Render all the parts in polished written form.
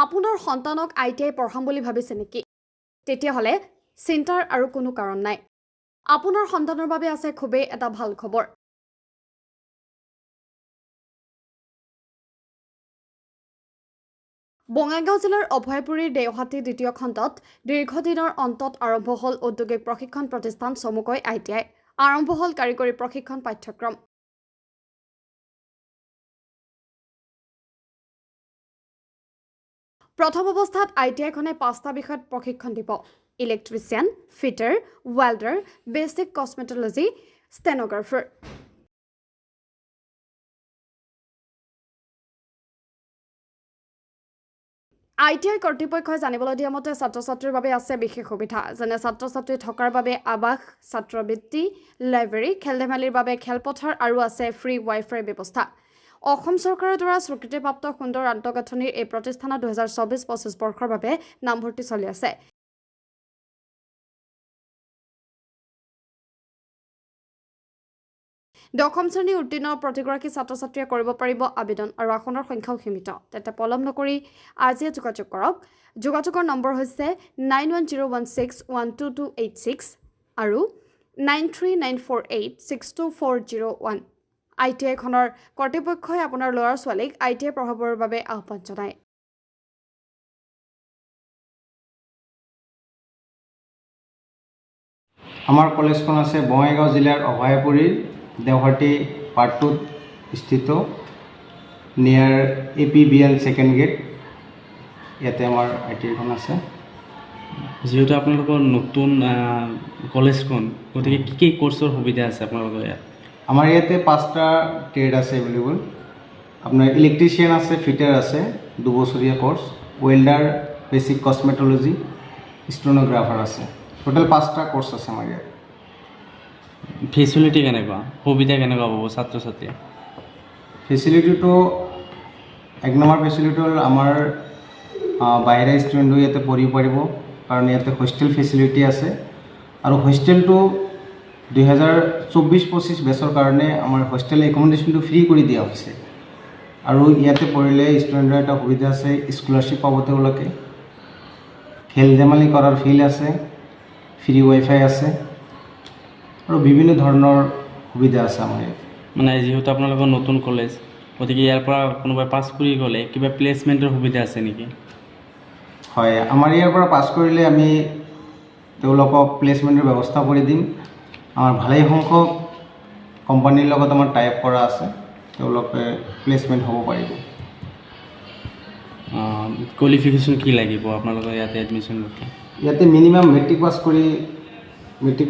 আপোনাৰ সন্তানক ITI পঢ়াম বুলি ভাবিছে নেকি? তেতিয়াহ'লে চিন্তাৰ আৰু কোনো কাৰণ নাই। আপোনাৰ সন্তানৰ বাবে আছে খুবেই এটা ভাল খবৰ। বঙাইগাঁও জিলাৰ অভয়পুৰীৰ দেওহাটী দ্বিতীয় খণ্ডত দীৰ্ঘদিনৰ অন্তত আৰম্ভ হ'ল ঔদ্যোগিক প্ৰশিক্ষণ প্ৰতিষ্ঠান চমুকৈ ITI। আৰম্ভ হ'ল কাৰিকৰী প্ৰশিক্ষণ পাঠ্যক্ৰম। প্ৰথম অৱস্থাত ITIখনে 5টা বিষয়ত প্ৰশিক্ষণ দিব: electrician, fitter, welder, basic cosmetology, stenographer. ITI কৰ্তৃপক্ষই জানিবলৈ দিয়া মতে ছাত্ৰ-ছাত্ৰীৰ বাবে আছে বিশেষ সুবিধা, যেনে ছাত্ৰ-ছাত্ৰী থকাৰ বাবে আৱাস, ছাত্ৰবৃত্তি, লাইব্ৰেৰী, খেল-ধেমালিৰ বাবে খেলপথাৰ আৰু আছে ফ্ৰী ৱাইফাইৰ ব্যৱস্থা। অসম চৰকাৰৰ দ্বাৰা স্বীকৃতিপ্ৰাপ্ত সুন্দৰ আন্তঃগাঁথনিৰ এই প্ৰতিষ্ঠানত 2024-25 বৰ্ষৰ বাবে নামভৰ্তি চলি আছে। দশম শ্ৰেণী উত্তীৰ্ণ প্ৰতিগৰাকী ছাত্ৰ-ছাত্ৰীয়ে কৰিব পাৰিব আবেদন, আৰু আসনৰ সংখ্যাও সীমিত। তেন্তে পলম নকৰি আজিয়ে যোগাযোগ কৰক। যোগাযোগৰ নম্বৰ হৈছে 9101612286 আৰু 9394862401। ITIখনৰ কৰ্তৃপক্ষই আপোনাৰ ল'ৰা-ছোৱালীক ITI পঢ়াবৰ বাবে আহ্বান জনায়। আমাৰ কলেজখন আছে বঙাইগাঁও জিলাৰ অভয়াপুৰীৰ দেওহাটী পাৰ্ট 2ত স্থিত, নিয়াৰ APBN ছেকেণ্ড গেট। ইয়াতে আমাৰ ITIখন আছে। যিহেতু আপোনালোকৰ নতুন কলেজখন, গতিকে কি কোৰ্চৰ সুবিধা আছে আপোনালোকৰ ইয়াত? আমাৰ ইয়াতে 5টা ট্ৰেড আছে এভেইলেবল। আপোনাৰ ইলেক্ট্ৰিচিয়ান আছে, ফিটাৰ আছে 2 বছৰীয়া course, welder, basic cosmetology, stenographer আছে। টোটেল 5টা কোৰ্চ আছে আমাৰ ইয়াত। ফেচিলিটি কেনেকুৱা, সুবিধা কেনেকুৱা পাব ছাত্ৰ-ছাত্ৰীয়ে? ফেচিলিটিটো 1 নম্বৰ ফেচিলিটি হ'ল আমাৰ বাহিৰা ষ্টুডেণ্টো ইয়াতে পঢ়িব পাৰিব, কাৰণ ইয়াতে হোষ্টেল ফেচিলিটি আছে। আৰু হোষ্টেলটো 2024-25 বেচৰ কাৰণে আমাৰ হোষ্টেল একমডেশ্যনটো ফ্ৰী কৰি দিয়া হৈছে। আৰু ইয়াতে পঢ়িলে ষ্টুডেণ্টৰ এটা সুবিধা আছে, স্কলাৰশ্বিপ পাব তেওঁলোকে, খেল-ধেমালি কৰাৰ ফিল্ড আছে, ফ্ৰী ৱাইফাই আছে, আৰু বিভিন্ন ধৰণৰ সুবিধা আছে আমাৰ ইয়াত। মানে যিহেতু আপোনালোকৰ নতুন কলেজ, গতিকে ইয়াৰ পৰা কোনোবাই পাছ কৰি গ'লে কিবা প্লেচমেণ্টৰ সুবিধা আছে নেকি? হয়, আমাৰ ইয়াৰ পৰা পাছ কৰিলে আমি তেওঁলোকক প্লেচমেণ্টৰ ব্যৱস্থা কৰি দিম। আমাৰ ভালেই সংখ্যক কোম্পানীৰ লগত আমাৰ টাই আপ কৰা আছে, তেওঁলোকে প্লেচমেণ্ট হ'ব পাৰিব। কোৱালিফিকেশ্যন কি লাগিব আপোনালোকৰ ইয়াতে এডমিশ্যন ল'লে? ইয়াতে মিনিমাম মেট্ৰিক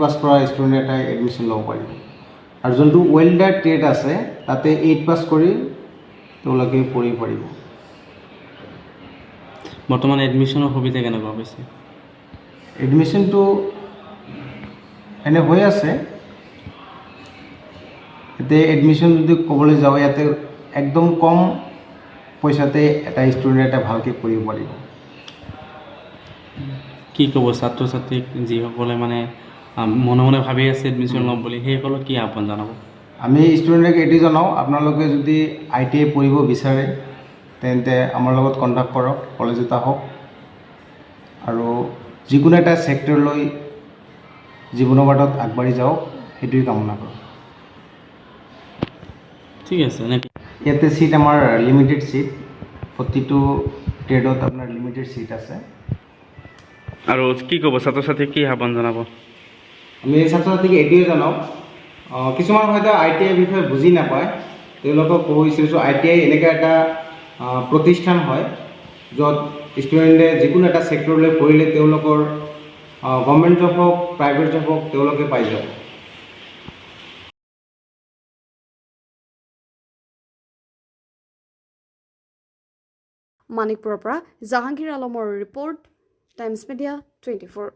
পাছ কৰা ষ্টুডেণ্ট এটাই এডমিশ্যন ল'ব পাৰিব। আৰু যোনটো ৱেল্ডাৰ ট্ৰেড আছে তাতে 8 পাছ কৰি তেওঁলোকে পঢ়িব পাৰিব। বৰ্তমান এডমিশ্যনৰ সুবিধা কেনেকুৱা পাইছে? এডমিশ্যনটো এনে হৈ আছে। ইয়াতে এডমিশ্যন যদি ক'বলৈ যাওঁ, ইয়াতে একদম কম পইচাতে এটা ষ্টুডেণ্ট এটা ভালকৈ পঢ়িব পাৰিব। কি ক'ব ছাত্ৰ-ছাত্ৰীক যিসকলে মানে মনে মনে ভাবি আছে এডমিশ্যন ল'ম বুলি, সেইসকলক কি আহ্বান জনাব? আমি ষ্টুডেণ্টক এইটো জনাওঁ, আপোনালোকে যদি ITI পঢ়িব বিচাৰে তেন্তে আমাৰ লগত কণ্টেক্ট কৰক, কলেজত আহক, আৰু যিকোনো এটা ছেক্টৰলৈ জীৱনৰ বাটত আগবাঢ়ি যাওক, সেইটোৱে কামনা কৰোঁ। ঠিক আছে। ইয়াতে ছিট আমাৰ লিমিটেড ছিট, প্ৰতিটো ট্ৰেডত আপোনাৰ লিমিটেড ছিট আছে। আৰু কি ক'ব ছাত্ৰ-ছাত্ৰীক, কি আহ্বান জনাব? আমি ছাত্ৰ-ছাত্ৰীক এইটোৱে জনাওঁ, কিছুমান হয়তো ITI বিষয়ে বুজি নাপায়, তেওঁলোকক ক'ব বিচাৰিছোঁ ITI এনেকুৱা এটা প্ৰতিষ্ঠান হয় য'ত ষ্টুডেণ্টে যিকোনো এটা ছেক্টৰলৈ পঢ়িলে তেওঁলোকৰ গভৰ্ণমেণ্ট জব হওক, প্ৰাইভেট জব হওক, তেওঁলোকে পাই যাব। মানিকপুৰৰ পৰা জাহাংগীৰ আলমৰ ৰিপৰ্ট, টাইমছ মিডিয়া 24।